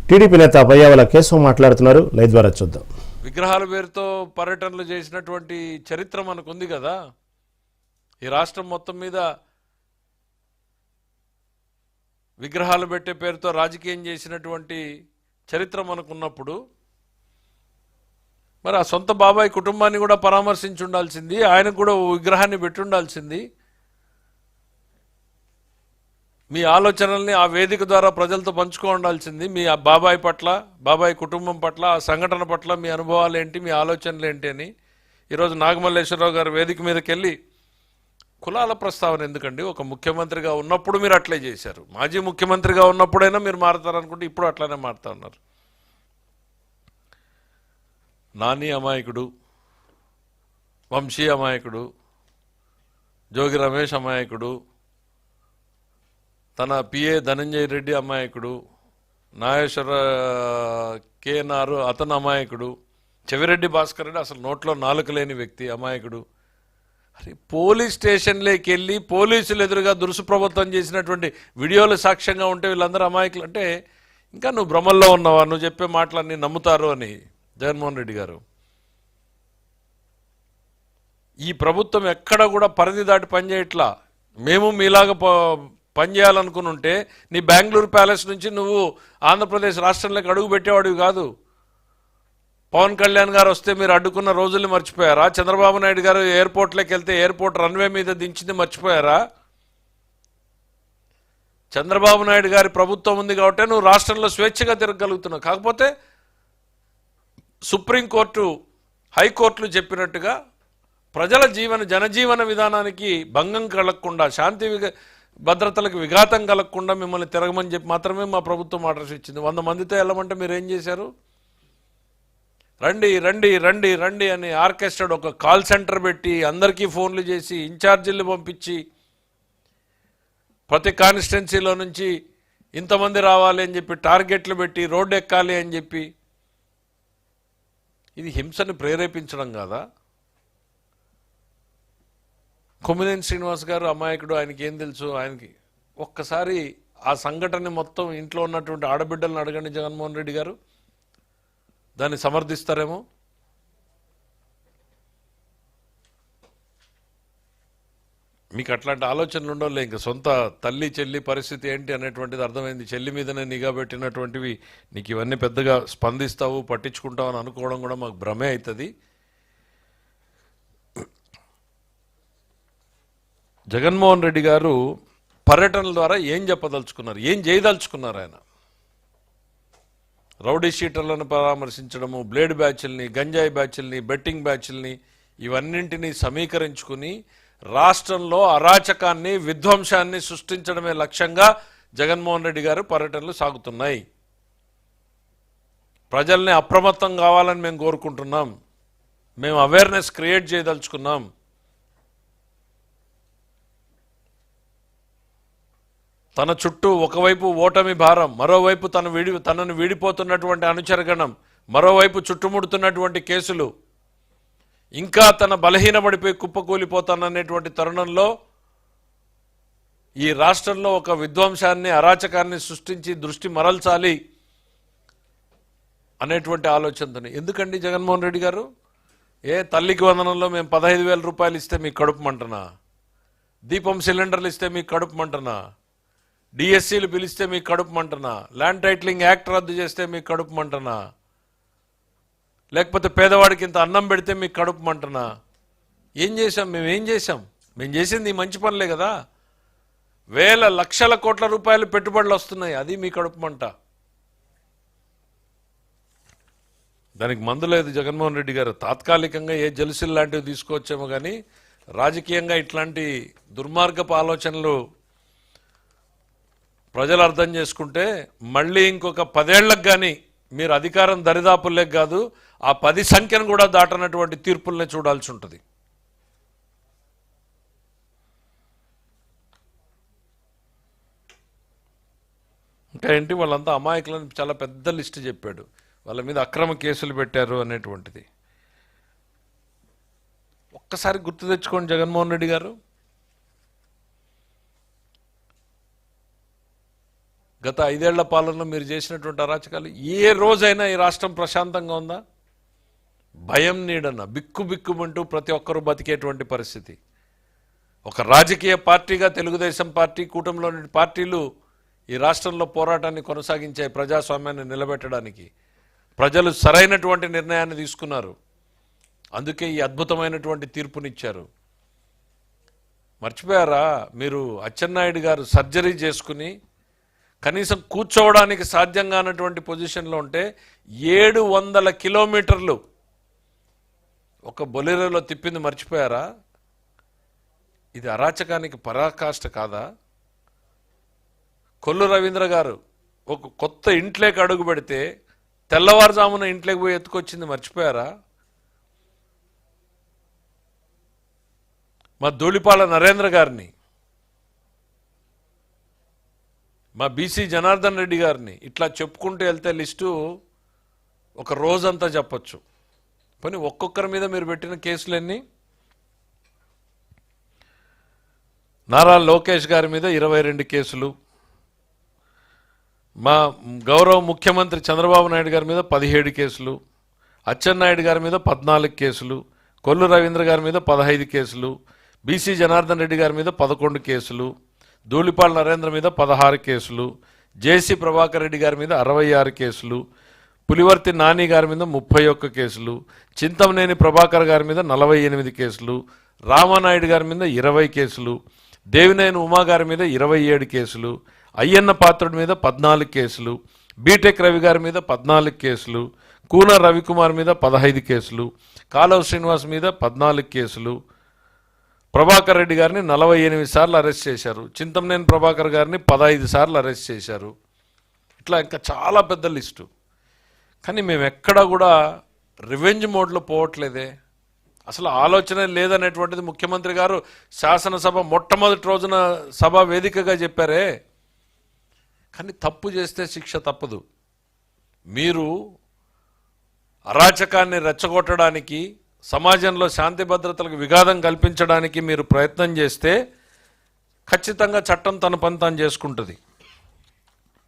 TDP నేత పయ్యావుల కేశవ్ మాట్లాడుతున్నారు. Live ద్వారా చూద్దాం. విగ్రహాల పేరుతో పర్యటనలు చేసినటువంటి చరిత్ర మనకు ఉంది కదా. ఈ రాష్ట్రం మొత్తం మీద విగ్రహాలు పెట్టే పేరుతో రాజకీయం చేసినటువంటి చరిత్ర మనకున్నప్పుడు మరి ఆ సొంత బాబాయ్ కుటుంబాన్ని కూడా పరామర్శించి ఉండాల్సింది, ఆయనకు కూడా విగ్రహాన్ని పెట్టి ఉండాల్సింది. మీ ఆలోచనల్ని ఆ వేదిక ద్వారా ప్రజలతో పంచుకో ఉండాల్సింది. మీ బాబాయ్ పట్ల, బాబాయ్ కుటుంబం పట్ల, ఆ సంఘటన పట్ల మీ అనుభవాలు ఏంటి, మీ ఆలోచనలు ఏంటి అని. ఈరోజు నాగమల్లేశ్వరరావు గారు వేదిక మీదకి వెళ్ళి కులాల ప్రస్తావన ఎందుకండి? ఒక ముఖ్యమంత్రిగా ఉన్నప్పుడు మీరు అట్లే చేశారు, మాజీ ముఖ్యమంత్రిగా ఉన్నప్పుడైనా మీరు మారుతారనుకుంటే ఇప్పుడు అట్లనే మారుతా ఉన్నారు. నాని అమాయకుడు, వంశీ అమాయకుడు, జోగి రమేష్ అమాయకుడు, తన పిఏ ధనంజయ రెడ్డి అమాయకుడు, నాగేశ్వర కేఎన్ఆర్ అతను అమాయకుడు, చెవిరెడ్డి భాస్కర్ రెడ్డి అసలు నోట్లో నాలుక లేని వ్యక్తి అమాయకుడు. అరే పోలీస్ స్టేషన్లోకి వెళ్ళి పోలీసులు ఎదురుగా దురుసు ప్రభుత్వం చేసినటువంటి వీడియోలు సాక్ష్యంగా ఉంటే వీళ్ళందరూ అమాయకులు అంటే ఇంకా నువ్వు భ్రమల్లో ఉన్నావా? నువ్వు చెప్పే మాటలన్నీ నమ్ముతారు అని జగన్మోహన్ రెడ్డి గారు. ఈ ప్రభుత్వం ఎక్కడ కూడా పరిధి దాటి పనిచేయట్లా. మేము మీలాగా పనిచేయాలనుకుని ఉంటే నీ బెంగళూరు ప్యాలెస్ నుంచి నువ్వు ఆంధ్రప్రదేశ్ రాష్ట్రంలోకి అడుగు పెట్టేవాడివి కాదు. పవన్ కళ్యాణ్ గారు వస్తే మీరు అడ్డుకున్న రోజుల్ని మర్చిపోయారా? చంద్రబాబు నాయుడు గారు ఎయిర్పోర్ట్లోకి వెళ్తే ఎయిర్పోర్ట్ రన్వే మీద దించింది మర్చిపోయారా? చంద్రబాబు నాయుడు గారి ప్రభుత్వం ఉంది కాబట్టి నువ్వు రాష్ట్రంలో స్వేచ్ఛగా తిరగలుగుతున్నావు. కాకపోతే సుప్రీంకోర్టు, హైకోర్టులు చెప్పినట్టుగా ప్రజల జనజీవన విధానానికి భంగం కలగకుండా, శాంతి భద్రతలకు విఘాతం కలగకుండా మిమ్మల్ని తిరగమని చెప్పి మాత్రమే మా ప్రభుత్వం ఆర్డర్స్ ఇచ్చింది. 100 మందితో వెళ్ళమంటే మీరు ఏం చేశారు? రండి రండి రండి రండి అని ఆర్కెస్ట్రా ఒక కాల్ సెంటర్ పెట్టి అందరికీ ఫోన్లు చేసి ఇన్ఛార్జీలు పంపించి ప్రతి కాన్స్టిట్యున్సీలో నుంచి ఇంతమంది రావాలి అని చెప్పి టార్గెట్లు పెట్టి రోడ్డు ఎక్కాలి అని చెప్పి, ఇది హింసని ప్రేరేపించడం కాదా? కొమ్మినేని శ్రీనివాస్ గారు అమాయకుడు, ఆయనకి ఏం తెలుసు? ఆయనకి ఒక్కసారి ఆ సంఘటన మొత్తం ఇంట్లో ఉన్నటువంటి ఆడబిడ్డలను అడగండి జగన్మోహన్ రెడ్డి గారు, దాన్ని సమర్థిస్తారేమో. మీకు అట్లాంటి ఆలోచనలు ఉండవులే. ఇంకా సొంత తల్లి చెల్లి పరిస్థితి ఏంటి అనేటువంటిది అర్థమైంది. చెల్లి మీదనే నిఘా పెట్టినటువంటివి నీకు ఇవన్నీ పెద్దగా స్పందిస్తావు, పట్టించుకుంటావు అని అనుకోవడం కూడా మాకు భ్రమే అవుతుంది. జగన్మోహన్ రెడ్డి గారు పర్యటనల ద్వారా ఏం చెప్పదలుచుకున్నారు, ఏం చేయదలుచుకున్నారు? ఆయన రౌడీ షీటర్లను పరామర్శించడము, బ్లేడ్ బ్యాచ్ల్ని, గంజాయి బ్యాచ్ల్ని, బెట్టింగ్ బ్యాచ్ల్ని ఇవన్నింటినీ సమీకరించుకుని రాష్ట్రంలో అరాచకాన్ని, విధ్వంసాన్ని సృష్టించడమే లక్ష్యంగా జగన్మోహన్ రెడ్డి గారు పర్యటనలు సాగుతున్నాయి. ప్రజల్ని అప్రమత్తం కావాలని మేము కోరుకుంటున్నాం. మేము అవేర్నెస్ క్రియేట్ చేయదలుచుకున్నాం. తన చుట్టూ ఒకవైపు ఓటమి భారం, మరోవైపు తనను వీడిపోతున్నటువంటి అనుచరగణం, మరోవైపు చుట్టుముడుతున్నటువంటి కేసులు, ఇంకా తన బలహీనపడిపోయి కుప్పకూలిపోతాననేటువంటి తరుణంలో ఈ రాష్ట్రంలో ఒక విధ్వంసాన్ని, అరాచకాన్ని సృష్టించి దృష్టి మరల్చాలి అనేటువంటి ఆలోచనతోనే. ఎందుకండి జగన్మోహన్ రెడ్డి గారు? తల్లికి వందనంలో మేము 15,000 రూపాయలు ఇస్తే మీకు కడుపు మంటనా? దీపం సిలిండర్లు ఇస్తే మీకు కడుపు మంటనా? డిఎస్సీలు పిలిస్తే మీకు కడుపు మంటనా? ల్యాండ్ టైటిలింగ్ యాక్ట్ రద్దు చేస్తే మీకు కడుపు మంటనా? లేకపోతే పేదవాడికి ఇంత అన్నం పెడితే మీకు కడుపు మంటనా? ఏం చేశాం? మేమేం చేశాం? మేము చేసింది ఈ మంచి పనులే కదా. వేల లక్షల కోట్ల రూపాయలు పెట్టుబడులు వస్తున్నాయి, అది మీ కడుపు మంట. దానికి మందు లేదు జగన్మోహన్ రెడ్డి గారు. తాత్కాలికంగా ఏ జలుసులు లాంటివి తీసుకోవచ్చేమో కానీ రాజకీయంగా ఇట్లాంటి దుర్మార్గపు ఆలోచనలు ప్రజలు అర్థం చేసుకుంటే మళ్ళీ ఇంకొక 10 ఏళ్లకు కానీ మీరు అధికారం దరిదాపుల్లేక కాదు, ఆ 10 సంఖ్యను కూడా దాటనటువంటి తీర్పుల్నే చూడాల్సి ఉంటుంది. ఇంకా ఏంటి, వాళ్ళంతా అమాయకులని చాలా పెద్ద లిస్టు చెప్పాడు. వాళ్ళ మీద అక్రమ కేసులు పెట్టారు అనేటువంటిది. ఒక్కసారి గుర్తు తెచ్చుకోండి జగన్మోహన్ రెడ్డి గారు. గత 5 ఏళ్ల పాలనలో మీరు చేసినటువంటి అరాచకాలు ఏ రోజైనా ఈ రాష్ట్రం ప్రశాంతంగా ఉందా? భయం నీడన్న బిక్కు బిక్కుమంటూ ప్రతి ఒక్కరూ బతికేటువంటి పరిస్థితి. ఒక రాజకీయ పార్టీగా తెలుగుదేశం పార్టీ, కూటమిలోని పార్టీలు ఈ రాష్ట్రంలో పోరాటాన్ని కొనసాగించే ప్రజాస్వామ్యాన్ని నిలబెట్టడానికి ప్రజలు సరైనటువంటి నిర్ణయాన్ని తీసుకున్నారు. అందుకే ఈ అద్భుతమైనటువంటి తీర్పునిచ్చారు. మర్చిపోయారా? మీరు అచ్చెన్నాయుడు గారు సర్జరీ చేసుకుని కనీసం కూర్చోవడానికి సాధ్యం కానటువంటి పొజిషన్లో ఉంటే 700 కిలోమీటర్లు ఒక బొలెరోలో తిప్పింది మర్చిపోయారా? ఇది అరాచకానికి పరాకాష్ట కాదా? కొల్లు రవీంద్ర గారు ఒక కొత్త ఇంట్లోకి అడుగు పెడితే తెల్లవారుజామున ఇంట్లోకి పోయి ఎత్తుకొచ్చింది మర్చిపోయారా? మా ధూళిపాల నరేంద్ర గారిని, మా బీసీ జనార్దన్ రెడ్డి గారిని, ఇట్లా చెప్పుకుంటూ వెళ్తే లిస్టు ఒక రోజంతా చెప్పచ్చు. కానీ ఒక్కొక్కరి మీద మీరు పెట్టిన కేసులన్నీ, నారా లోకేష్ గారి మీద 22 కేసులు, మా గౌరవ ముఖ్యమంత్రి చంద్రబాబు నాయుడు గారి మీద 17 కేసులు, అచ్చెన్నాయుడు గారి మీద 14 కేసులు, కొల్లు రవీంద్ర గారి మీద 15 కేసులు, బీసీ జనార్దన్ రెడ్డి గారి మీద 11 కేసులు, ధూళిపాల నరేంద్ర మీద 16 కేసులు, జేసీ ప్రభాకర్ రెడ్డి గారి మీద 66 కేసులు, పులివర్తి నాని గారి మీద 31 కేసులు, చింతమనేని ప్రభాకర్ గారి మీద 48 కేసులు, రామానాయుడు గారి మీద 20 కేసులు, దేవినేని ఉమా గారి మీద 27 కేసులు, అయ్యన్న పాత్రుడి మీద 14 కేసులు, బీటెక్ రవి గారి మీద 14 కేసులు, కూన రవికుమార్ మీద 15 కేసులు, కాలవ శ్రీనివాస్ మీద 14 కేసులు, ప్రభాకర్ రెడ్డి గారిని 48 సార్లు అరెస్ట్ చేశారు, చింతమనేని ప్రభాకర్ గారిని 15 సార్లు అరెస్ట్ చేశారు. ఇట్లా ఇంకా చాలా పెద్ద లిస్టు. కానీ మేము ఎక్కడా కూడా రివెంజ్ మోడ్లో పోవట్లేదే. అసలు ఆలోచన లేదనేటువంటిది ముఖ్యమంత్రి గారు శాసనసభ మొట్టమొదటి రోజున సభ వేదికగా చెప్పారే. కానీ తప్పు చేస్తే శిక్ష తప్పదు. మీరు అరాచకాన్ని రెచ్చగొట్టడానికి, సమాజంలో శాంతి భద్రతలకు విఘాతం కల్పించడానికి మీరు ప్రయత్నం చేస్తే ఖచ్చితంగా చట్టం తన పని తాను చేసుకుంటుంది.